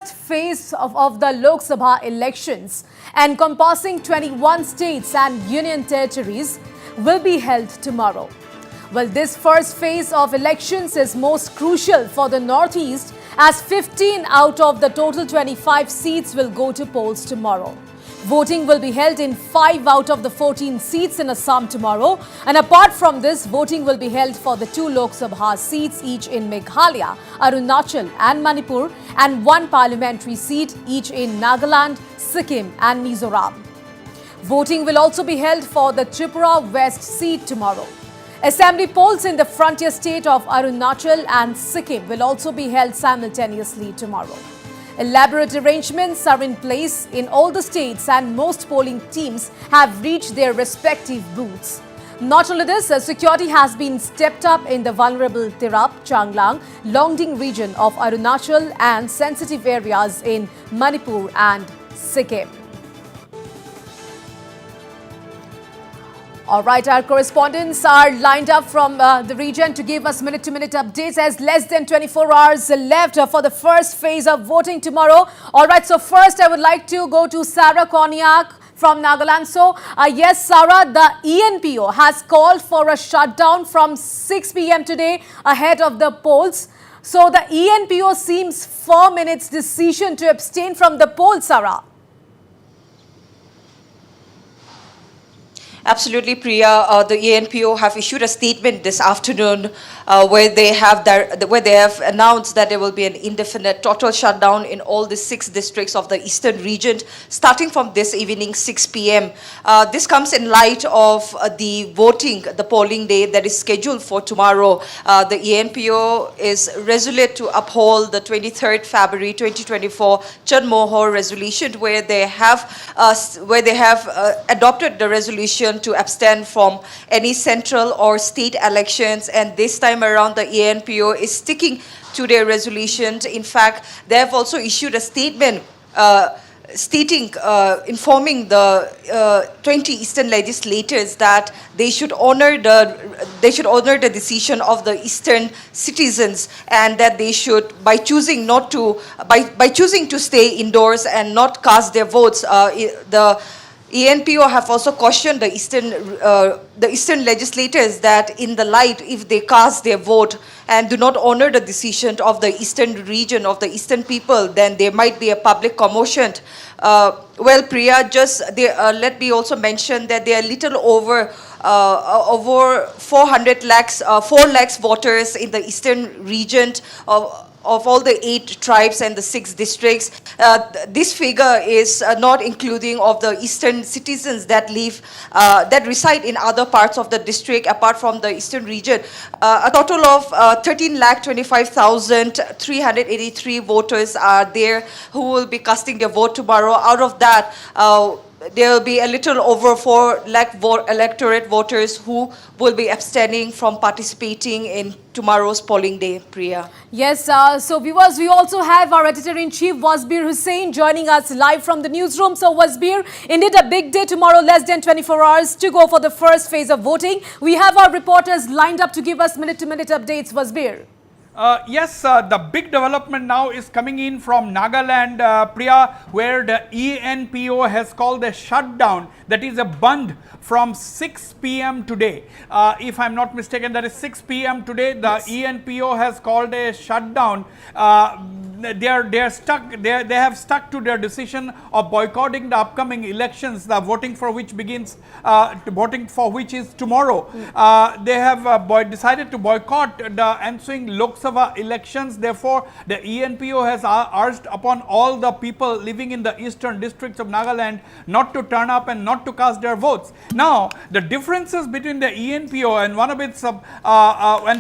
phase of the Lok Sabha elections encompassing 21 states and union territories will be held tomorrow. Well, this first phase of elections is most crucial for the Northeast as 15 out of the total 25 seats will go to polls tomorrow. Voting will be held in 5 out of the 14 seats in Assam tomorrow. And apart from this, voting will be held for the 2 Lok Sabha seats each in Meghalaya, Arunachal and Manipur, and 1 parliamentary seat each in Nagaland, Sikkim and Mizoram. Voting will also be held for the Tripura West seat tomorrow. Assembly polls in the frontier state of Arunachal and Sikkim will also be held simultaneously tomorrow. Elaborate arrangements are in place in all the states and most polling teams have reached their respective booths. Not only this, security has been stepped up in the vulnerable Tirap, Changlang, Longding region of Arunachal and sensitive areas in Manipur and Sikkim. All right, our correspondents are lined up from the region to give us minute-to-minute updates as less than 24 hours left for the first phase of voting tomorrow. All right, so first I would like to go to Sarah Konyak from Nagaland. So, yes, Sarah, the ENPO has called for a shutdown from 6 p.m. today ahead of the polls. So, the ENPO seems firm in its decision to abstain from the polls, Sarah. Absolutely, Priya. The ENPO have issued a statement this afternoon where they have announced that there will be an indefinite total shutdown in all the 6 districts of the eastern region, starting from this evening 6 p.m. This comes in light of the polling day that is scheduled for tomorrow. The ENPO is resolute to uphold the 23rd February 2024 Chanmohor resolution, where they have adopted the resolution to abstain from any central or state elections, and this time around the ENPO is sticking to their resolution. In fact, they have also issued a statement informing the 20 eastern legislators that they should honor the decision of the eastern citizens, and that they should, by choosing to stay indoors and not cast their votes, the ENPO have also cautioned the eastern legislators that in the light, if they cast their vote and do not honor the decision of the eastern region, of the eastern people, then there might be a public commotion. Well, Priya, let me also mention that there are little over 4 lakhs voters in the eastern region of all the 8 tribes and the 6 districts. This figure is not including of the eastern citizens that reside in other parts of the district apart from the eastern region. A total of 13,25,383 voters are there who will be casting their vote tomorrow. Out of that, there will be a little over 4 lakh electorate voters who will be abstaining from participating in tomorrow's polling day, Priya. Yes, so viewers, we also have our editor-in-chief Wasbir Hussain joining us live from the newsroom. So Wasbir, indeed a big day tomorrow, less than 24 hours to go for the first phase of voting. We have our reporters lined up to give us minute-to-minute updates, Wasbir. Yes, the big development now is coming in from Nagaland, Priya, where the ENPO has called a shutdown, that is a band from 6 p.m. today. If I'm not mistaken, that is 6 p.m. today. The ENPO has called a shutdown. They have stuck to their decision of boycotting the upcoming elections, the voting for which is tomorrow. They have decided to boycott the ensuing Lok Sabha elections. Therefore, the ENPO has urged upon all the people living in the eastern districts of Nagaland not to turn up and not to cast their votes. Now, the differences between the ENPO and one of its and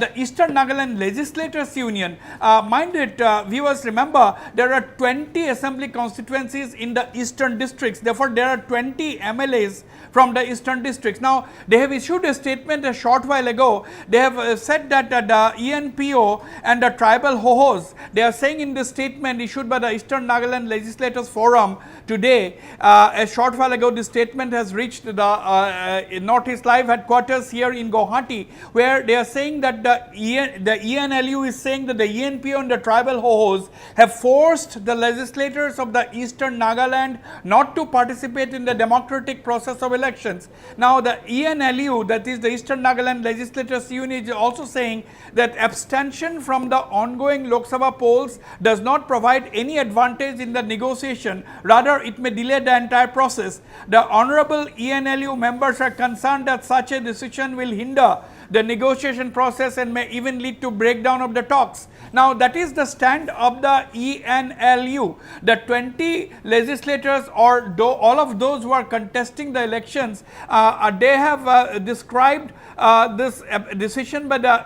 the Eastern Nagaland Legislators Union, mind it, viewers, remember there are 20 assembly constituencies in the eastern districts. Therefore, there are 20 MLAs from the eastern districts. Now, they have issued a statement a short while ago. They have said that the ENPO and the tribal Hohos, they are saying in this statement issued by the Eastern Nagaland Legislators Forum today, a short while ago, this statement has reached the Northeast Live headquarters here in Guwahati, where they are saying that the ENLU is saying that the ENPO and the tribal Hohos have forced the legislators of the Eastern Nagaland not to participate in the democratic process of elections. Now, the ENLU, that is the Eastern Nagaland Legislators Union, is also saying that abstention from the ongoing Lok Sabha polls does not provide any advantage in the negotiation. Rather, it may delay the entire process. The honorable ENLU members are concerned that such a decision will hinder the negotiation process and may even lead to breakdown of the talks. Now, that is the stand of the ENLU. The 20 legislators, or all of those who are contesting the elections, they have described this decision by the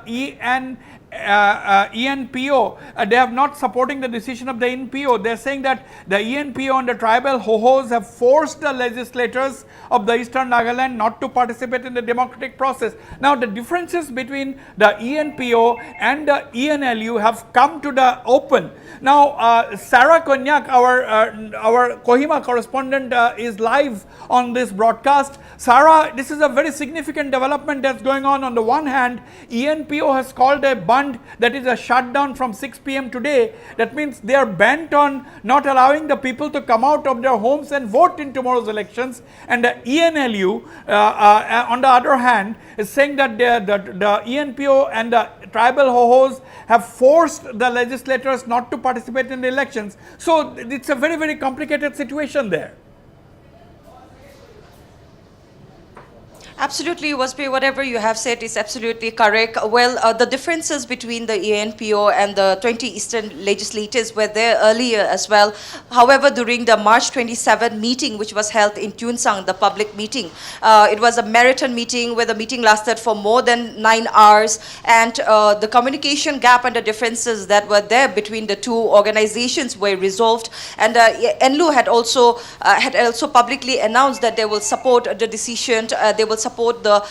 ENPO. They have not supporting the decision of the ENPO. They are saying that the ENPO and the tribal ho-hos have forced the legislators of the Eastern Nagaland not to participate in the democratic process. Now, the differences between the ENPO and the ENLU have come to the open. Now, Sarah Konyak, our Kohima correspondent, is live on this broadcast. Sarah, this is a very significant development that's going on. On the one hand, ENPO has called a band, that is a shutdown from 6 p.m. today. That means they are bent on not allowing the people to come out of their homes and vote in tomorrow's elections. And the ENLU, on the other hand, is saying that the ENPO and the tribal ho-hos have forced the legislators not to participate in the elections. So, it's a very, very complicated situation there. Absolutely, Waspi, whatever you have said is absolutely correct. Well, the differences between the ENPO and the 20 Eastern legislators were there earlier as well. However, during the March 27 meeting, which was held in Tunsang, the public meeting, it was a marathon meeting where the meeting lasted for more than 9 hours, and the communication gap and the differences that were there between the two organizations were resolved. And ENLU had also publicly announced that they will support the decision. They will support the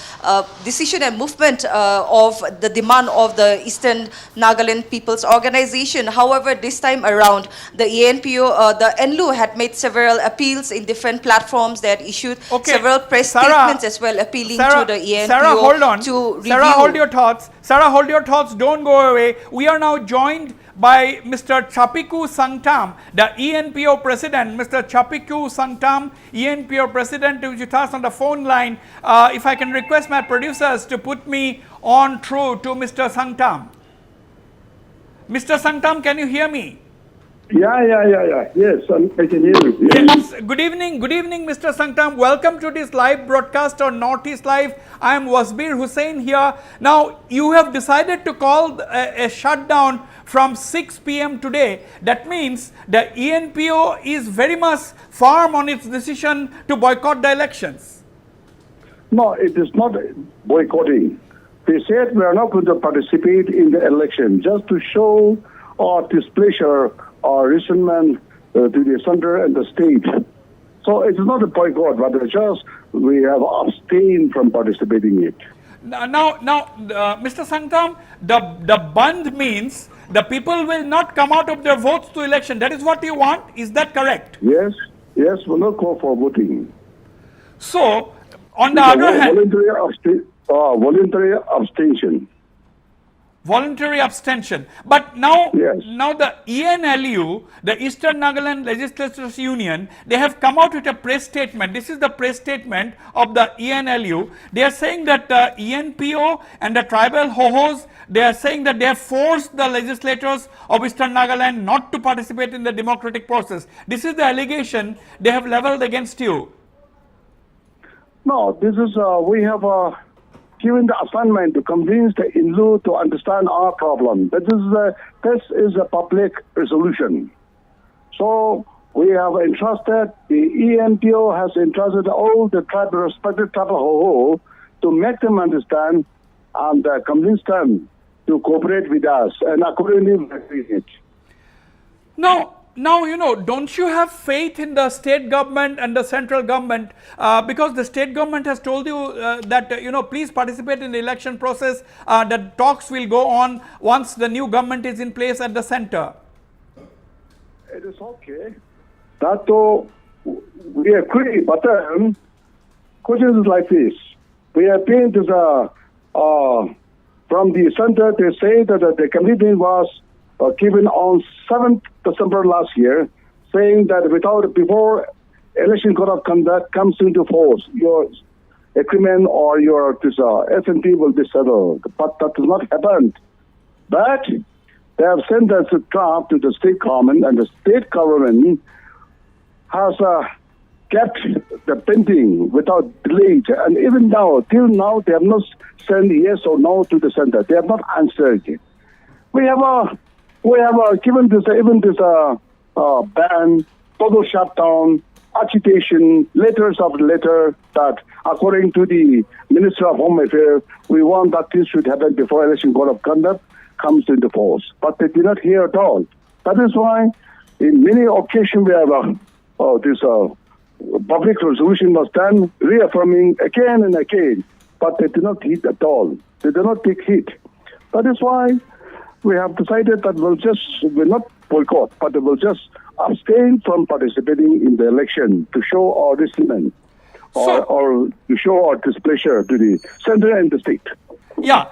decision and movement of the demand of the Eastern Nagaland People's Organization. However, this time around, the ENPO, the ENLU had made several appeals in different platforms. They had issued several press statements as well, appealing to the ENPO. Sarah, hold on. To review. Sarah, hold your thoughts. Sarah, hold your thoughts. Don't go away. We are now joined by Mr. Chapiku Sangtam, the ENPO president. Mr. Chapiku Sangtam, ENPO president, is with us on the phone line. If I can request my producers to put me on through to Mr. Sangtam. Mr. Sangtam, can you hear me? Yeah. Yes, I can hear you. Yes. Good evening, Mr. Sangtam. Welcome to this live broadcast on Northeast Live. I am Wasbir Hussain here. Now, you have decided to call a shutdown from 6 p.m. today. That means the ENPO is very much firm on its decision to boycott the elections. No, it is not boycotting. They said we are not going to participate in the election just to show our displeasure or resentment to the center and the state. So it's not a boycott, but it's just we have abstained from participating in it. Now, Mr. Sangtam, the band means the people will not come out of their votes to election. That is what you want? Is that correct? Yes, we'll not call for voting. So, on the other hand... Voluntary abstention. Voluntary abstention. But now, yes. Now the ENLU, the Eastern Nagaland Legislators Union, they have come out with a press statement. This is the press statement of the ENLU. They are saying that the ENPO and the tribal ho-hos, they are saying that they have forced the legislators of Eastern Nagaland not to participate in the democratic process. This is the allegation they have leveled against you. No, this is, we have given the assignment to convince the ENLU to understand our problem. This is a public resolution. So we have entrusted, the ENPO has entrusted all the respected tribal ho-ho to make them understand and convince them to cooperate with us, and accordingly we agree it. Now, you know, don't you have faith in the state government and the central government, because the state government has told you that, you know, please participate in the election process, the talks will go on once the new government is in place at the center. It is okay. That we agree, but then, question is like this. We have been to the, from the center, they say that the committee was given on 7th December last year, saying that before election code of conduct comes into force, your agreement or your S&T will be settled. But that has not happened. But they have sent us a draft to the state government, and the state government has kept the pending without delay. And even now, till now, they have not sent yes or no to the center. They have not answered. We have given this ban, total shutdown, agitation, letters of letter that according to the Minister of Home Affairs, we want that this should happen before election code of conduct comes into force. But they did not hear at all. That is why in many occasions we have this public resolution was done, reaffirming again and again, but they did not heed at all. They did not take heed. That is why we have decided that we'll not boycott, but we'll just abstain from participating in the election to show our resentment or to show our displeasure to the center and the state. Yeah.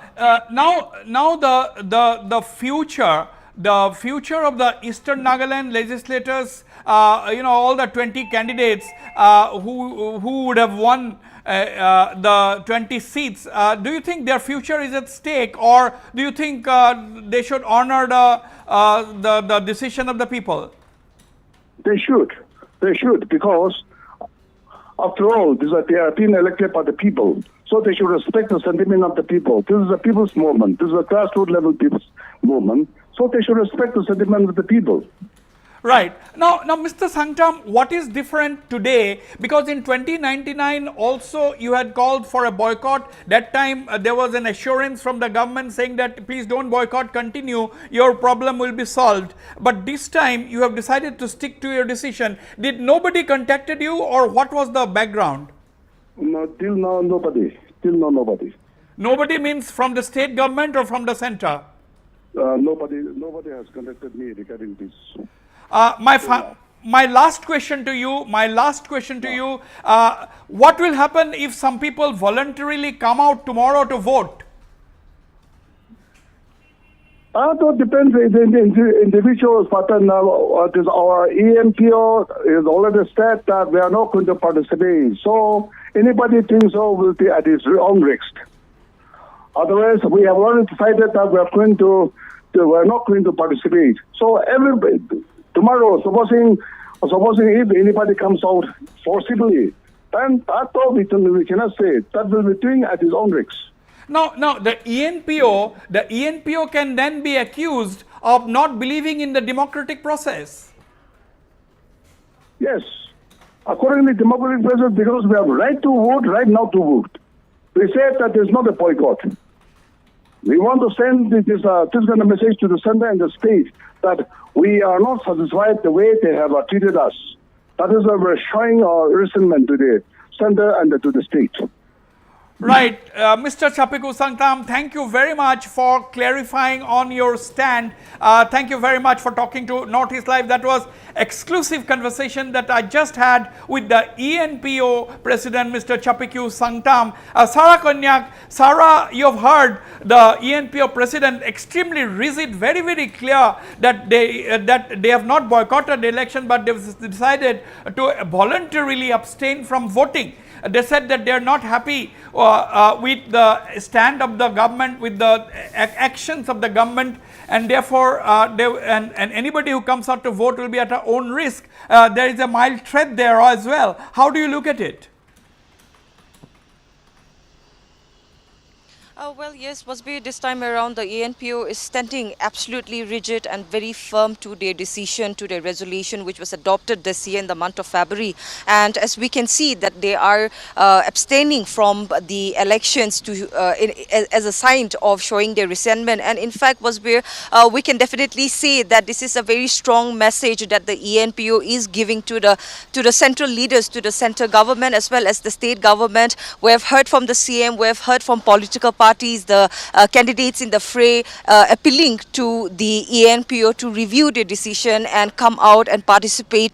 Now the future of the Eastern Nagaland legislators, all the 20 candidates who would have won the 20 seats, do you think their future is at stake, or do you think they should honor the decision of the people? They should, because after all, they are being elected by the people. So they should respect the sentiment of the people. This is a people's movement. This is a grassroots level people's movement. So they should respect the sentiment of the people. Right. Now, Mr. Sangtam, what is different today? Because in 2099 also you had called for a boycott. That time there was an assurance from the government saying that please don't boycott, continue, your problem will be solved. But this time you have decided to stick to your decision. Did nobody contacted you, or what was the background? No, till now nobody. Nobody. Nobody means from the state government or from the center? Nobody has contacted me regarding this. My last question to you, what will happen if some people voluntarily come out tomorrow to vote? That depends on the individuals, but our ENPO is already said that we are not going to participate. So anybody thinks so will be at his own risk. Otherwise, we have already decided that we are not going to participate. So tomorrow, supposing if anybody comes out forcibly, then that's all we cannot say. That will be doing at his own risk. Now, the ENPO can then be accused of not believing in the democratic process. Yes, according to the democratic process, because we have right to vote, right now to vote. We said that there's not a boycott. We want to send this kind of message to the center and the state that we are not satisfied the way they have treated us. That is why we're showing our resentment to the center and to the state. Right. Mr. Chapiku Sangtam, thank you very much for clarifying on your stand. Thank you very much for talking to Northeast Live. That was exclusive conversation that I just had with the ENPO President, Mr. Chapiku Sangtam. Sarah Konyak, Sarah, you have heard the ENPO President extremely rigid, very, very clear that they have not boycotted the election, but they've decided to voluntarily abstain from voting. They said that they are not happy with the stand of the government, with the actions of the government, and therefore and anybody who comes out to vote will be at their own risk. There is a mild threat there as well. How do you look at it? Well, yes, Wasbir, this time around the ENPO is standing absolutely rigid and very firm to their decision, to their resolution, which was adopted this year in the month of February. And as we can see that they are abstaining from the elections as a sign of showing their resentment. And in fact, Wasbir, we can definitely say that this is a very strong message that the ENPO is giving to the central leaders, to the central government as well as the state government. We have heard from the CM, we have heard from political parties parties, the candidates in the fray, appealing to the ENPO to review the decision and come out and participate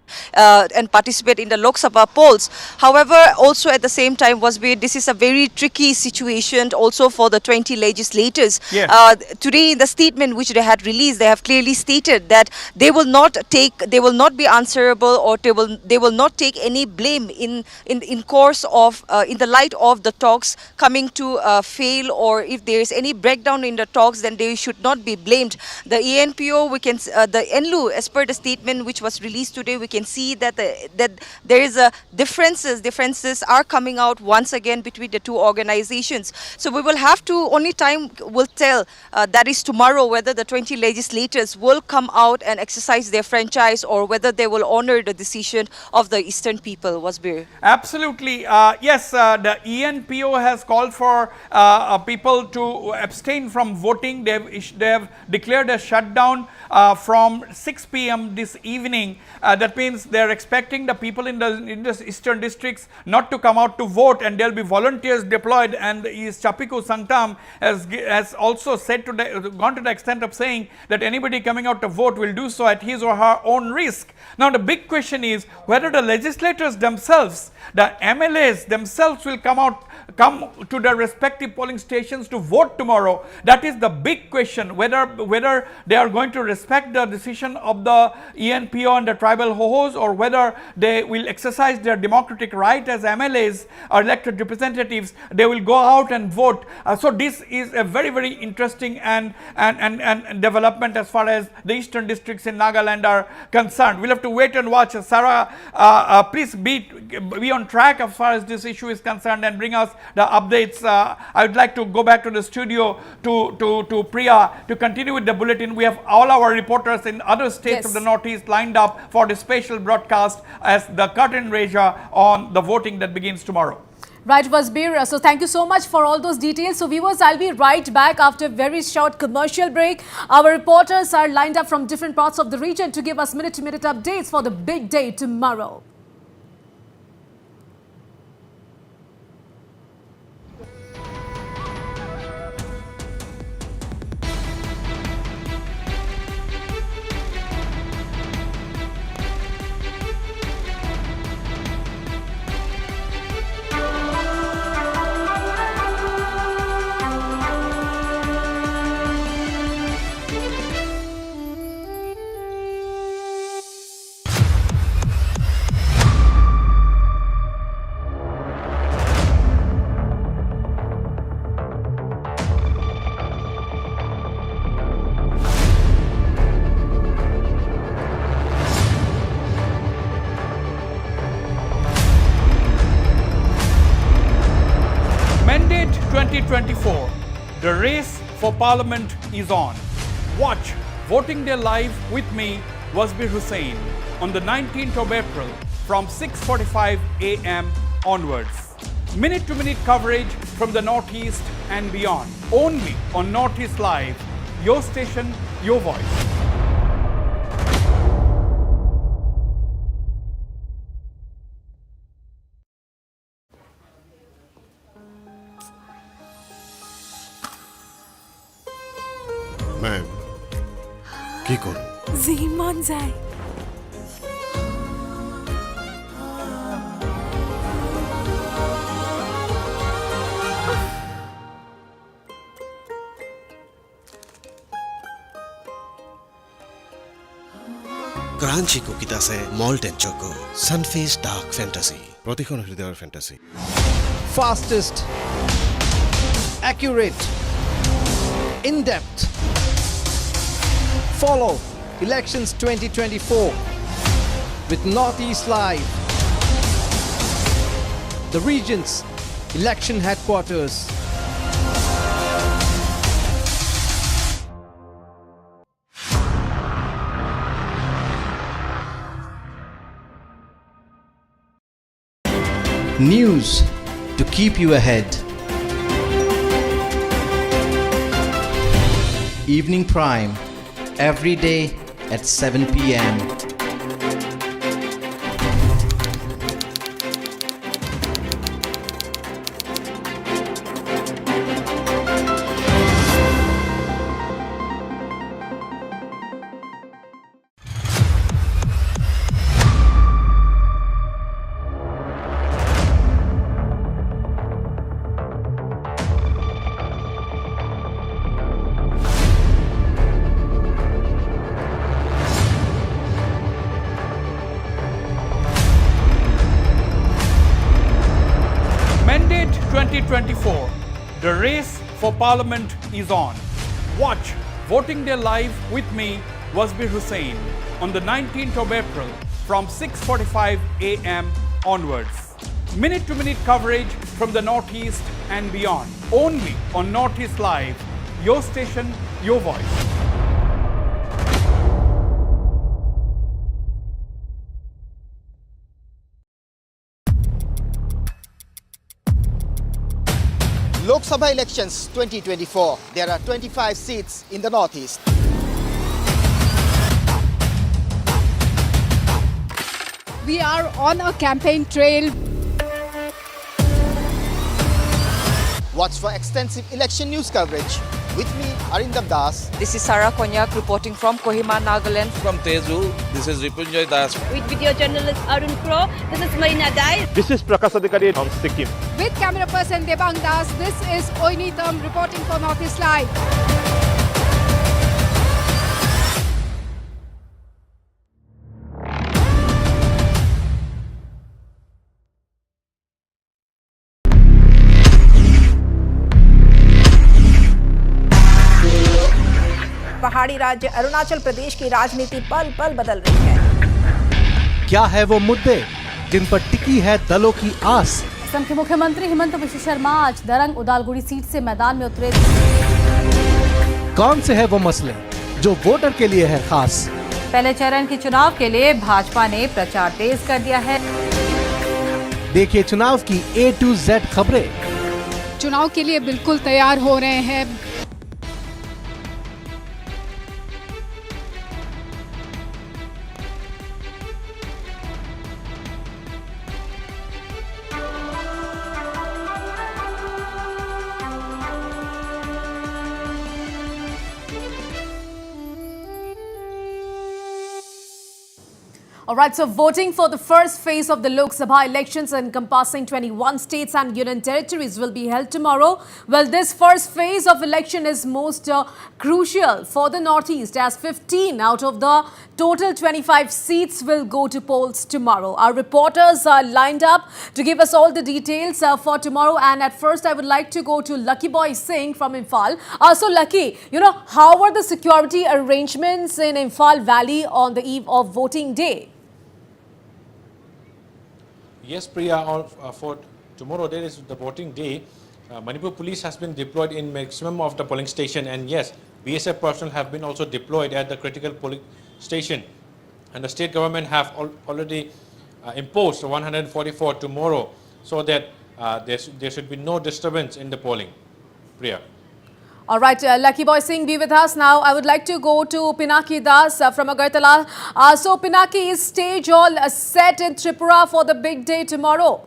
in the Lok Sabha polls. However, also at the same time, this is a very tricky situation also for the 20 legislators. Yes. Today, in the statement which they had released, they have clearly stated that they will not be answerable, or they will not take any blame in the light of the talks coming to fail, or if there is any breakdown in the talks, then they should not be blamed. The ENPO, the ENLU, as per the statement which was released today, we can see that there is a differences are coming out once again between the two organizations. So we will have to, only time will tell, that is tomorrow, whether the 20 legislators will come out and exercise their franchise, or whether they will honor the decision of the Eastern people. Wasbir. Absolutely. Yes, the ENPO has called for people to abstain from voting. They have declared a shutdown from 6 p.m. this evening. That means they are expecting the people in the eastern districts not to come out to vote, and there will be volunteers deployed. And Chapiku Sangtam has also gone to the extent of saying that anybody coming out to vote will do so at his or her own risk. Now the big question is whether the legislators themselves, the MLAs themselves, will come to their respective polling stations to vote tomorrow. That is the big question, whether they are going to respect the decision of the ENPO and the tribal ho-hos, or whether they will exercise their democratic right as MLAs or elected representatives. They will go out and vote. So this is a very, very interesting and development as far as the eastern districts in Nagaland are concerned. We'll have to wait and watch. Sarah, please be on track as far as this issue is concerned and bring us the updates. I would like to go back to the studio to Priya to continue with the bulletin. We have all our reporters in other states of the Northeast lined up for the special broadcast as the curtain raiser on the voting that begins tomorrow. Right, Wasbir. So thank you so much for all those details. So viewers, I'll be right back after a very short commercial break. Our reporters are lined up from different parts of the region to give us minute-to-minute updates for the big day tomorrow. Mandate 2024. The race for Parliament is on. Watch Voting Day Live with me, Wasbir Hussain, on the 19th of April from 6:45 a.m. onwards. Minute-to-minute coverage from the Northeast and beyond. Only on Northeast Live. Your station, your voice. Ma'am কি করো? জি মন যায়। Crunchy কুকিত আছে malt and choco Sunfeast dark fantasy প্রতিক্ষণ হৃদয়ের fantasy fastest, accurate, in-depth. Follow Elections 2024 with Northeast Live, the region's election headquarters. News to keep you ahead. Evening Prime, every day at 7 p.m. 2024, the race for Parliament is on. Watch Voting Day Live with me, Wasbir Hussain, on the 19th of April from 6:45 a.m. onwards. Minute-to-minute coverage from the Northeast and beyond. Only on Northeast Live, your station, your voice. Lok Sabha elections 2024. There are 25 seats in the Northeast. We are on a campaign trail. Watch for extensive election news coverage. With me, Arindam Das. This is Sarah Konyak reporting from Kohima, Nagaland. From Tezu, this is Ripunjoy Das. With video journalist Arun Pro, this is Marina Dai. This is Prakash Adhikari from Sikkim. With camera person Debang Das, this is Oinitam reporting for Northeast Live. पहाड़ी राज्य अरुणाचल प्रदेश की राजनीति पल पल बदल रही है। क्या है वो मुद्दे जिन पर टिकी है दलों की आस? असम के मुख्यमंत्री हिमंत बिश्व शर्मा आज दरंग उदालगुड़ी सीट से मैदान में उतरे। कौन से है वो मसले जो वोटर के लिए है खास? पहले चरण के चुनाव के लिए भाजपा ने प्रचार तेज कर दिया है। देखिए चुनाव की A to Z खबरें। चुनाव के लिए बिल्कुल तैयार हो रहे हैं। All right, so voting for the first phase of the Lok Sabha elections encompassing 21 states and union territories will be held tomorrow. Well, this first phase of election is most crucial for the Northeast, as 15 out of the total 25 seats will go to polls tomorrow. Our reporters are lined up to give us all the details for tomorrow. And at first, I would like to go to Lucky Boy Singh from Imphal. So Lucky, how are the security arrangements in Imphal Valley on the eve of voting day? Yes, Priya, for tomorrow, there is the voting day. Manipur police has been deployed in maximum of the polling station, and yes, BSF personnel have been also deployed at the critical polling station. And the state government have already imposed 144 tomorrow, so that there should be no disturbance in the polling. Priya. All right, Lucky Boy Singh, be with us now. I would like to go to Pinaki Das from Agartala. So, Pinaki, is stage all set in Tripura for the big day tomorrow?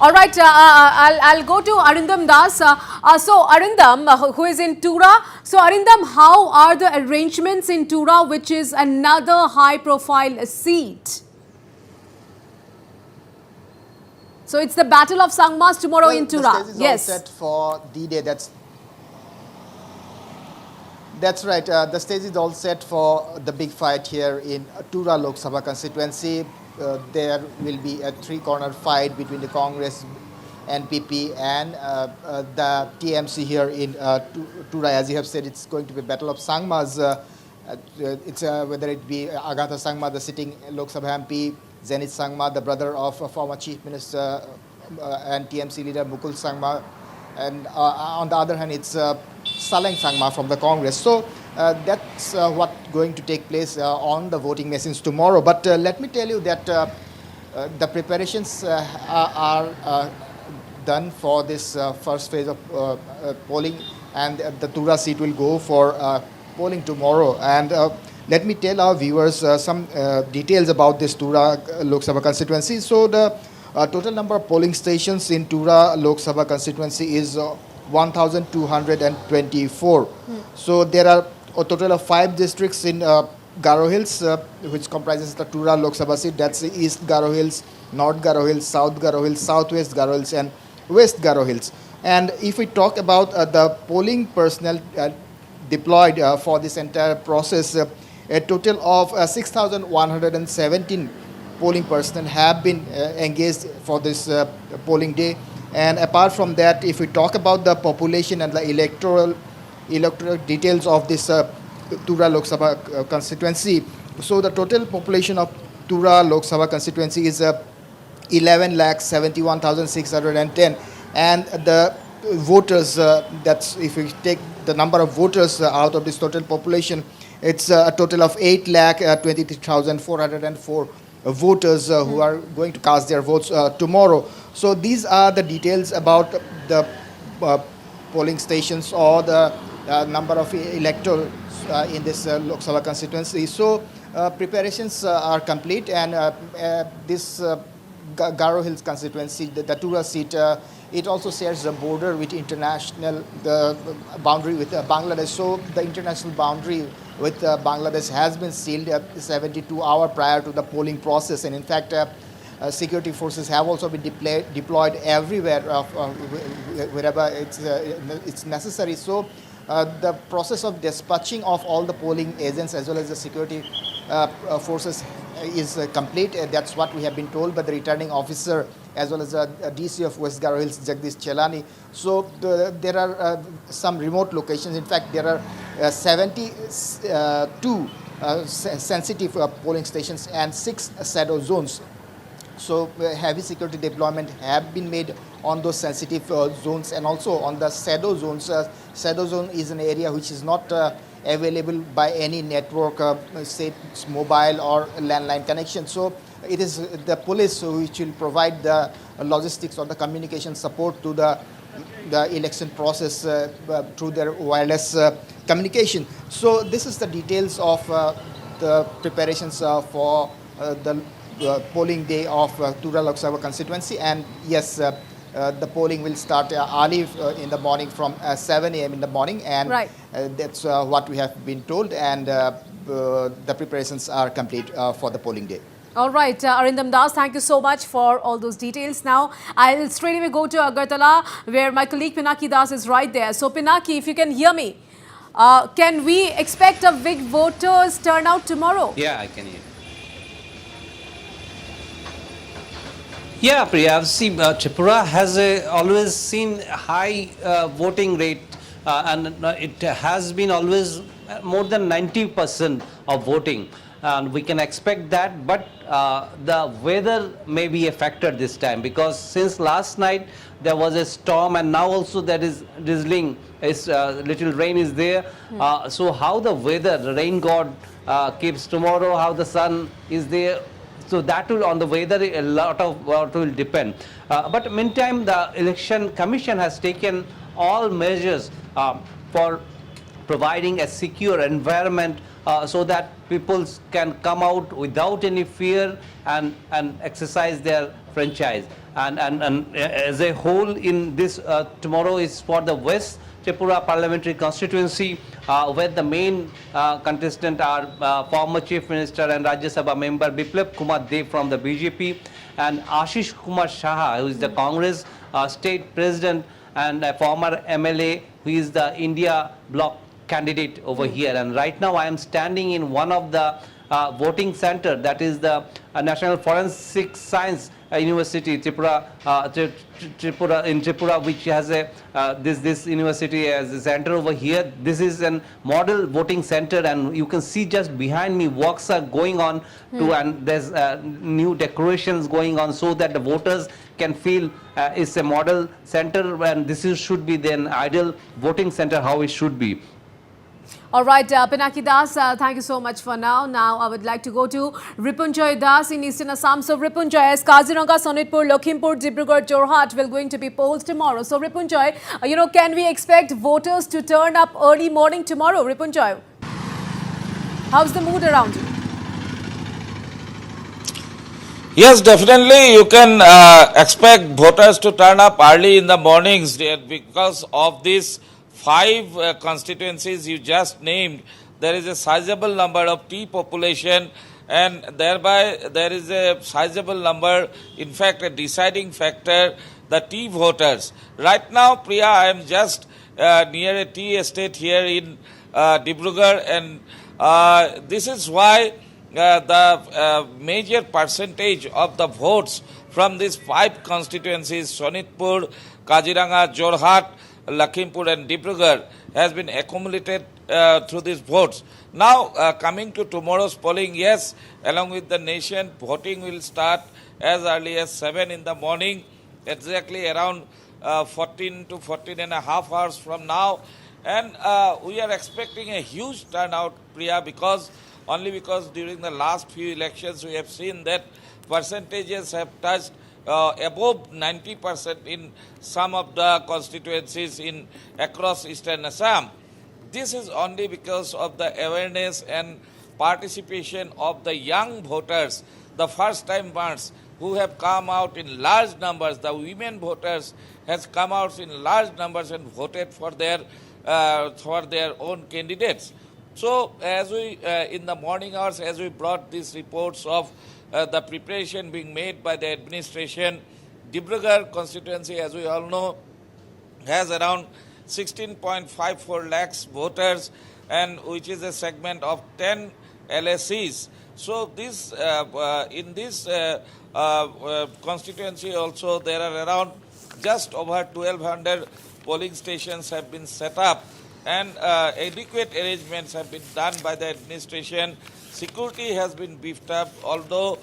All right, I'll go to Arindam Das. So, Arindam, who is in Tura. So, Arindam, how are the arrangements in Tura, which is another high-profile seat? So it's the Battle of Sangmas tomorrow in Tura. The stage is yes. all set for D-Day. That's right. The stage is all set for the big fight here in Tura Lok Sabha constituency. There will be a three-corner fight between the Congress, NPP and the TMC here in Tura. As you have said, it's going to be Battle of Sangmas. It's whether it be Agatha Sangma, the sitting Lok Sabha MP, Zenith Sangma, the brother of former Chief Minister and TMC leader Mukul Sangma, and on the other hand, it's Saleng Sangma from the Congress. So that's what's going to take place on the voting machines tomorrow. But let me tell you that the preparations are done for this first phase of polling, and the Tura seat will go for polling tomorrow. And let me tell our viewers some details about this Tura Lok Sabha constituency. So the total number of polling stations in Tura Lok Sabha constituency is 1,224. So there are a total of 5 districts in Garo Hills, which comprises the Tura Lok Sabha seat. That's the East Garo Hills, North Garo Hills, South Garo Hills, Southwest Garo Hills, and West Garo Hills. And if we talk about the polling personnel deployed for this entire process, a total of 6,117 polling personnel have been engaged for this polling day. And apart from that, if we talk about the population and the electoral details of this Tura Lok Sabha constituency, so the total population of Tura Lok Sabha constituency is 11,71,610, and the voters, that's if we take the number of voters out of this total population, it's a total of 8,23,404 voters who are going to cast their votes tomorrow. So these are the details about the polling stations or the number of electors in this Lok Sabha constituency. So preparations are complete, and this Garo Hills constituency, the Tura seat, it also shares the border with the boundary with Bangladesh. So the international boundary with Bangladesh has been sealed 72 hours prior to the polling process, and in fact security forces have also been deployed everywhere wherever it's necessary. So the process of dispatching of all the polling agents as well as the security forces is complete. That's what we have been told by the returning officer as well as the DC of West Garo Hills, Jagdish Chelani. So there are some remote locations. In fact, there are 72 sensitive polling stations and 6 shadow zones. So heavy security deployment have been made on those sensitive zones, and also on the shadow zones. Shadow zone is an area which is not available by any network, say it's mobile or landline connection. So it is the police which will provide the logistics or the communication support to the election process through their wireless communication. So this is the details of the preparations for the polling day of Tura Lok Sabha constituency. And yes, the polling will start early in the morning from 7 a.m. in the morning, and that's what we have been told, and the preparations are complete for the polling day. All right, Arindam Das, thank you so much for all those details. Now, I'll straight away go to Agartala, where my colleague Pinaki Das is right there. So, Pinaki, if you can hear me, can we expect a big voters turnout tomorrow? Yeah, I can hear. Yeah, Priya, see, Tripura has always seen high voting rate, and it has been always more than 90% of voting. And we can expect that, but the weather may be a factor this time, because since last night there was a storm, and now also there is drizzling, little rain is there. So how the weather, the rain god keeps tomorrow, how the sun is there, so that will, on the weather, a lot of what will depend. But meantime, the Election Commission has taken all measures for providing a secure environment so that people can come out without any fear and exercise their franchise. And as a whole, in this tomorrow is for the West Tripura parliamentary constituency, where the main contestant are former Chief Minister and Rajya Sabha member Biplab Kumar Dev from the BJP, and Ashish Kumar Shah, who is the Congress state president, and a former MLA who is the India bloc candidate over here. And right now I am standing in one of the voting center, that is the National Forensic Science University, Tripura, in Tripura, which has a this university as a center over here. This is a model voting center, and you can see just behind me works are going on to, and there's new decorations going on so that the voters can feel it's a model center, and this should be the ideal voting center how it should be. All right, Pinaki Das, thank you so much for now. Now, I would like to go to Ripunjoy Das in Eastern Assam. So, Ripunjoy, as Kaziranga, Sonitpur, Lakhimpur, Dibrugarh, Jorhat will going to be polled tomorrow. So, Ripunjoy, can we expect voters to turn up early morning tomorrow? Ripunjoy, how's the mood around you? Yes, definitely you can expect voters to turn up early in the mornings because of this 5 constituencies you just named. There is a sizable number of tea population, and thereby there is a sizable number, in fact a deciding factor, the tea voters. Right now, Priya, I am just near a tea estate here in Dibrugarh, and this is why the major percentage of the votes from these 5 constituencies, Sonitpur, Kaziranga, Jorhat, Lakhimpur and Dibrugarh, has been accumulated through these votes. Now, coming to tomorrow's polling, yes, along with the nation, voting will start as early as 7 in the morning, exactly around 14 to 14 and a half hours from now. And we are expecting a huge turnout, Priya, because during the last few elections we have seen that percentages have touched above 90% in some of the constituencies across eastern Assam. This is only because of the awareness and participation of the young voters, the first-time voters who have come out in large numbers. The women voters has come out in large numbers and voted for their own candidates. So, as we in the morning hours, as we brought these reports of the preparation being made by the administration, Dibrugarh constituency, as we all know, has around 16.54 lakhs voters, and which is a segment of 10 LSCs. So this in this constituency also there are around just over 1,200 polling stations have been set up, and adequate arrangements have been done by the administration. Security has been beefed up, although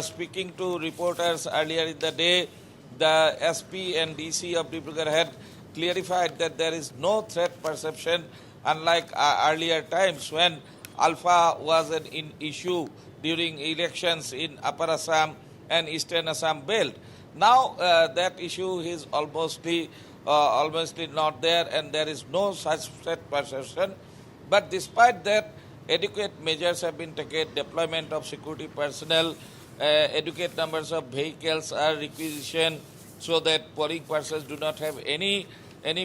speaking to reporters earlier in the day, the SP and DC of Dibrugarh had clarified that there is no threat perception, unlike earlier times when Alpha was an issue during elections in Upper Assam and Eastern Assam belt. Now that issue is almost not there, and there is no such threat perception. But despite that, adequate measures have been taken. Deployment of security personnel, adequate numbers of vehicles are requisitioned so that polling persons do not have any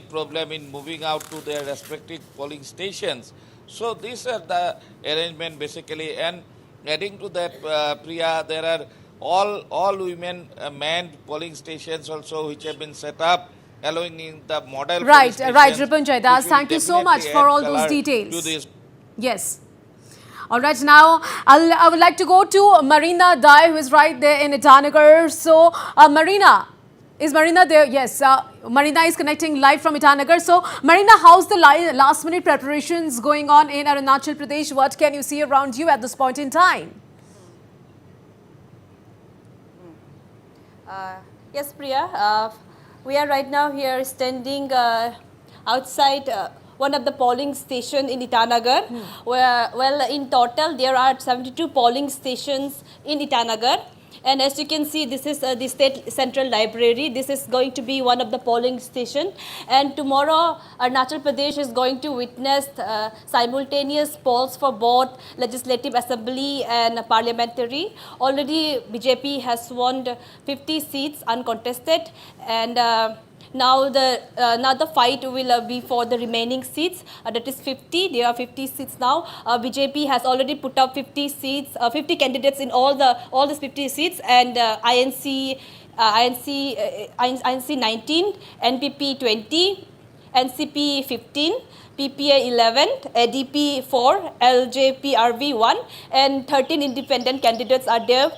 problem in moving out to their respective polling stations. So these are the arrangement basically, and adding to that, Priya, there are all women manned polling stations also which have been set up, allowing in the model. Right, Ripunjay Das, thank you so much for all those details. Yes. All right, now I would like to go to Marina Dai, who is right there in Itanagar. So, Marina, is Marina there? Yes, Marina is connecting live from Itanagar. So, Marina, how's the last-minute preparations going on in Arunachal Pradesh? What can you see around you at this point in time? Yes, Priya. We are right now here standing outside one of the polling station in Itanagar, where, well, in total there are 72 polling stations in Itanagar. And as you can see, this is the State Central Library. This is going to be one of the polling station. And tomorrow, Arunachal Pradesh is going to witness simultaneous polls for both Legislative Assembly and Parliamentary. Already, BJP has won 50 seats uncontested, and now the fight will be for the remaining seats. That is 50. There are 50 seats now. BJP has already put up 50 seats, 50 candidates in all these 50 seats, and INC 19, NPP 20, NCP 15, PPA 11, ADP 4, LJPRV 1, and 13 independent candidates are there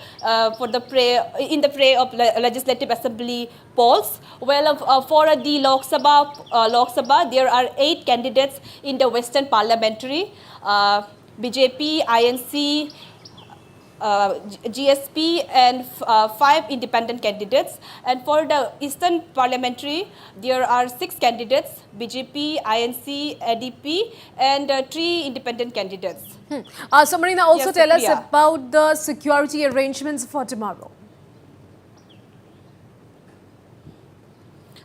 in the fray of Legislative Assembly polls. Well, for the Lok Sabha, there are 8 candidates in the Western Parliamentary, BJP, INC, GSP, and 5 independent candidates. And for the Eastern Parliamentary, there are 6 candidates, BJP, INC, ADP, and 3 independent candidates. So, Marina, also tell us about the security arrangements for tomorrow.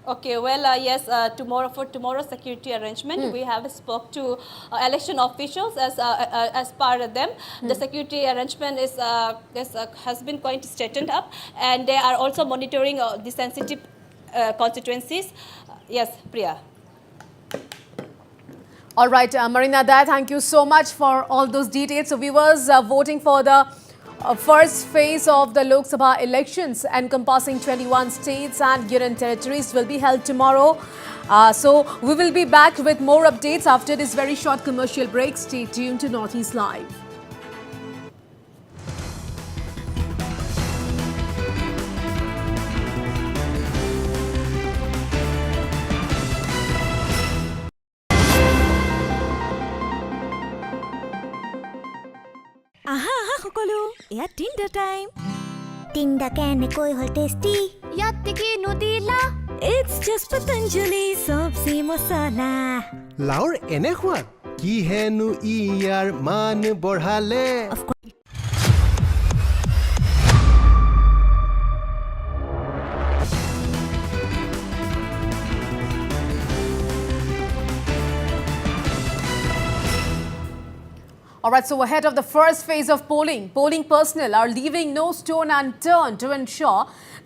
Okay, well, yes, for tomorrow's security arrangement, we have spoke to election officials as part of them. The security arrangement has been quite straightened up, and they are also monitoring the sensitive constituencies. Yes, Priya. All right, Marina Dai, thank you so much for all those details. So, viewers, voting for the first phase of the Lok Sabha elections encompassing 21 states and union territories will be held tomorrow. So we will be back with more updates after this very short commercial break. Stay tuned to Northeast Live. আহা আহা সকলো এয়া তিনটা time তিনটা কেনেকৈ হ'ল tasty ইয়াতে কি নদিলা ইটছ জাষ্ট পতঞ্জলি সবজি মছলা লাওৰ এনে সোৱাদ কি হেনো ইয়াৰ মান বঢ়ালে All right, so ahead of the first phase of polling personnel are leaving no stone unturned to ensure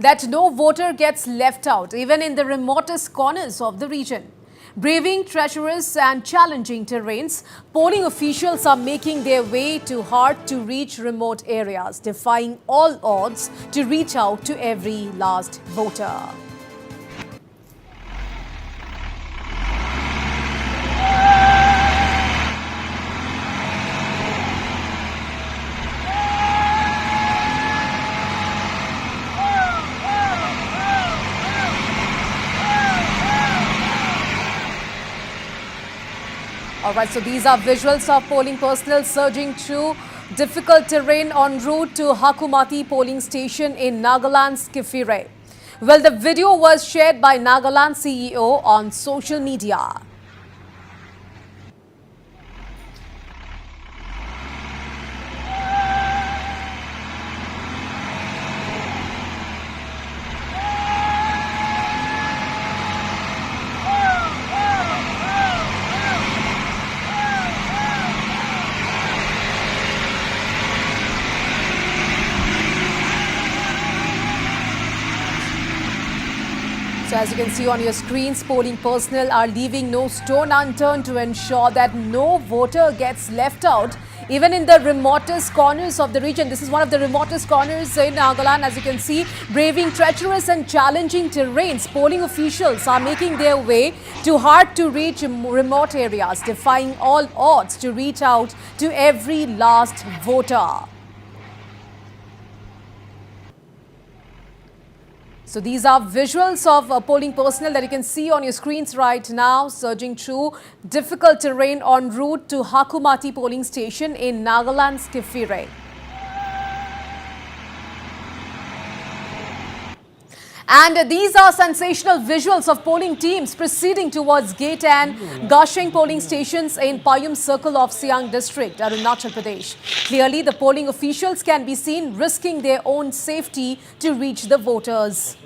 that no voter gets left out, even in the remotest corners of the region. Braving treacherous and challenging terrains, polling officials are making their way to hard-to-reach remote areas, defying all odds to reach out to every last voter. All right, so these are visuals of polling personnel surging through difficult terrain en route to Hakumati polling station in Nagaland's Kifire. Well, the video was shared by Nagaland CEO on social media. So as you can see on your screens, polling personnel are leaving no stone unturned to ensure that no voter gets left out, even in the remotest corners of the region. This is one of the remotest corners in Nagaland. As you can see, braving treacherous and challenging terrains, polling officials are making their way to hard-to-reach remote areas, defying all odds to reach out to every last voter. So these are visuals of polling personnel that you can see on your screens right now, surging through difficult terrain en route to Hakumati polling station in Nagaland's Kifire. And these are sensational visuals of polling teams proceeding towards Gate and Gashing polling stations in Payum Circle of Siang District, Arunachal Pradesh. Clearly, the polling officials can be seen risking their own safety to reach the voters.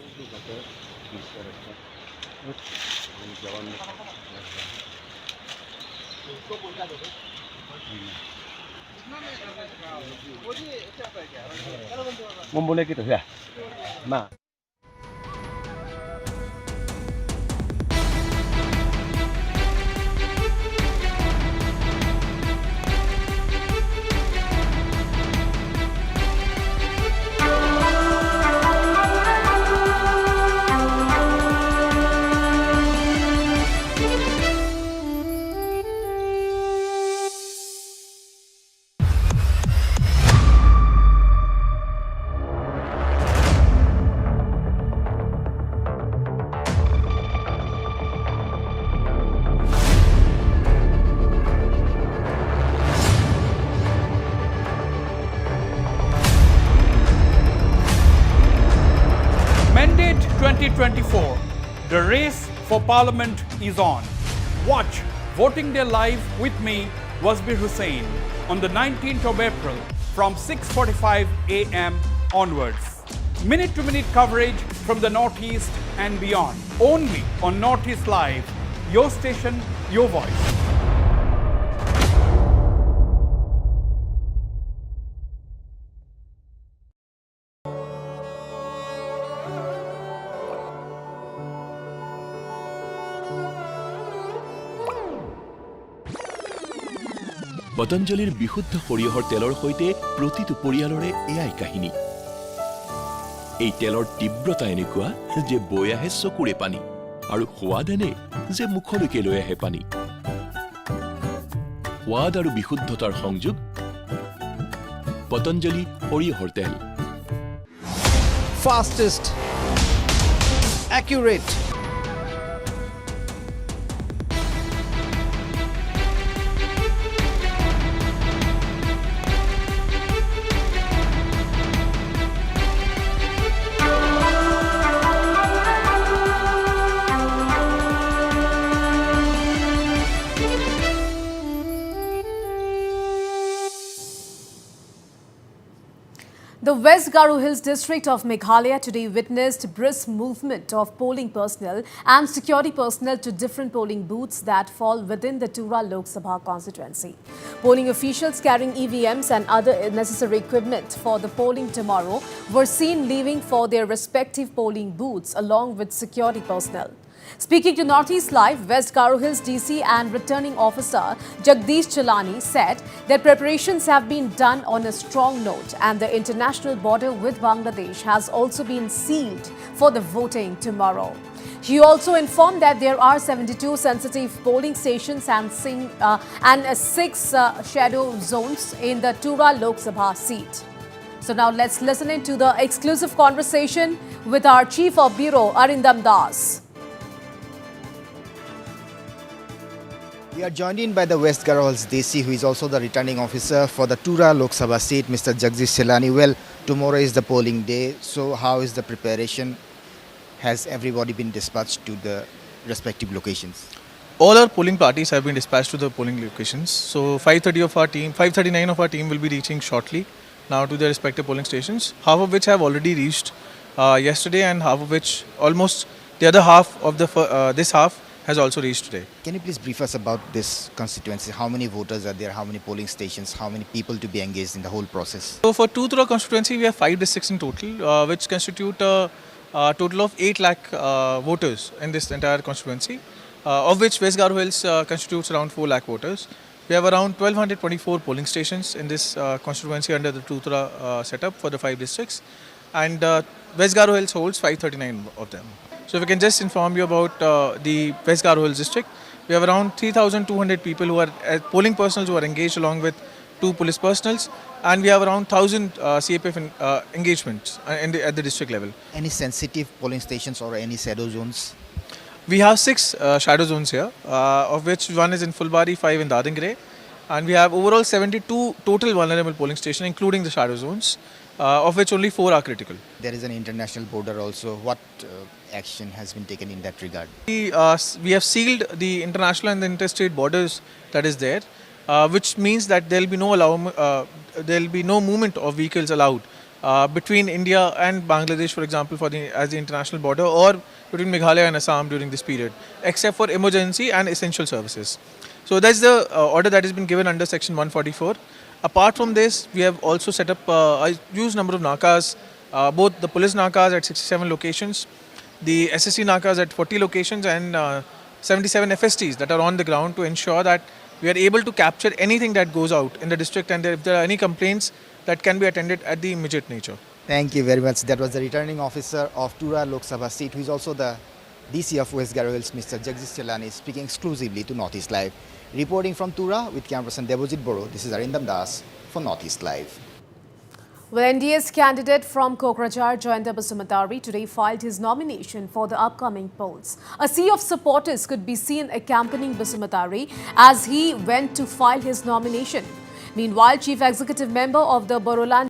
Mandate 2024. The race for Parliament is on. Watch Voting Day Live with me, Wasbir Hussain, on the 19th of April from 6:45 a.m. onwards. Minute-to-minute coverage from the Northeast and beyond. Only on Northeast Live. Your station, your voice. পতঞ্জলিৰ বিশুদ্ধ সৰিয়হৰ তেলৰ সৈতে প্ৰতিটো পৰিয়ালৰে এয়াই কাহিনী। এই তেলৰ তীব্ৰতা এনেকুৱা যে বৈ আহে চকুৰে পানী আৰু সোৱাদ এনে যে মুখলৈকে লৈ আহে পানী। সোৱাদ আৰু বিশুদ্ধতাৰ সংযোগ পতঞ্জলি সৰিয়হৰ তেল। Fastest, accurate, The West Garo Hills district of Meghalaya today witnessed brisk movement of polling personnel and security personnel to different polling booths that fall within the Tura Lok Sabha constituency. Polling officials carrying EVMs and other necessary equipment for the polling tomorrow were seen leaving for their respective polling booths along with security personnel. Speaking to Northeast Live, West Garo Hills DC and returning officer Jagdish Chalani said that preparations have been done on a strong note and the international border with Bangladesh has also been sealed for the voting tomorrow. He also informed that there are 72 sensitive polling stations and 6 shadow zones in the Tura Lok Sabha seat. So now let's listen into the exclusive conversation with our Chief of Bureau, Arindam Das. We are joined in by the West Garo Hills DC, who is also the returning officer for the Tura Lok Sabha seat, Mr. Jagdish Chalani. Well, tomorrow is the polling day, so how is the preparation? Has everybody been dispatched to the respective locations? All our polling parties have been dispatched to the polling locations. So 539 of our team will be reaching shortly now to their respective polling stations, half of which have already reached yesterday and half of which almost the other half of this half has also reached today. Can you please brief us about this constituency? How many voters are there? How many polling stations? How many people to be engaged in the whole process? So for Tura constituency, we have 5 districts in total, which constitute a total of 8 lakh voters in this entire constituency, of which West Garo Hills constitutes around 4 lakh voters. We have around 1224 polling stations in this constituency under the Tura setup for the 5 districts, and West Garo Hills holds 539 of them. So if I can just inform you about the West Garo Hills district, we have around 3,200 people who are polling personnel who are engaged along with 2 police personnels, and we have around 1,000 CAPF engagements at the district level. Any sensitive polling stations or any shadow zones? We have 6 shadow zones here, of which one is in Fulbari, 5 in Dadingre, and we have overall 72 total vulnerable polling stations, including the shadow zones, of which only 4 are critical. There is an international border also. What action has been taken in that regard? We have sealed the international and the interstate borders that is there, which means that there will be no movement of vehicles allowed between India and Bangladesh, for example, as the international border, or between Meghalaya and Assam during this period, except for emergency and essential services. So that's the order that has been given under Section 144. Apart from this, we have also set up a huge number of nakas, both the police nakas at 67 locations, the SSC nakas at 40 locations, and 77 FSTs that are on the ground to ensure that we are able to capture anything that goes out in the district, and if there are any complaints, that can be attended at the immediate nature. Thank you very much. That was the returning officer of Tura Lok Sabha seat, who is also the DC of West Garo Hills, Mr. Jagdish Chalani, speaking exclusively to Northeast Live. Reporting from Tura with cameraman Debojit Boro, this is Arindam Das for Northeast Live. Well, NDA's candidate from Kokrajhar, Joinda Basumatari, today filed his nomination for the upcoming polls. A sea of supporters could be seen accompanying Basumatari as he went to file his nomination. Meanwhile, Chief Executive Member of the Boroland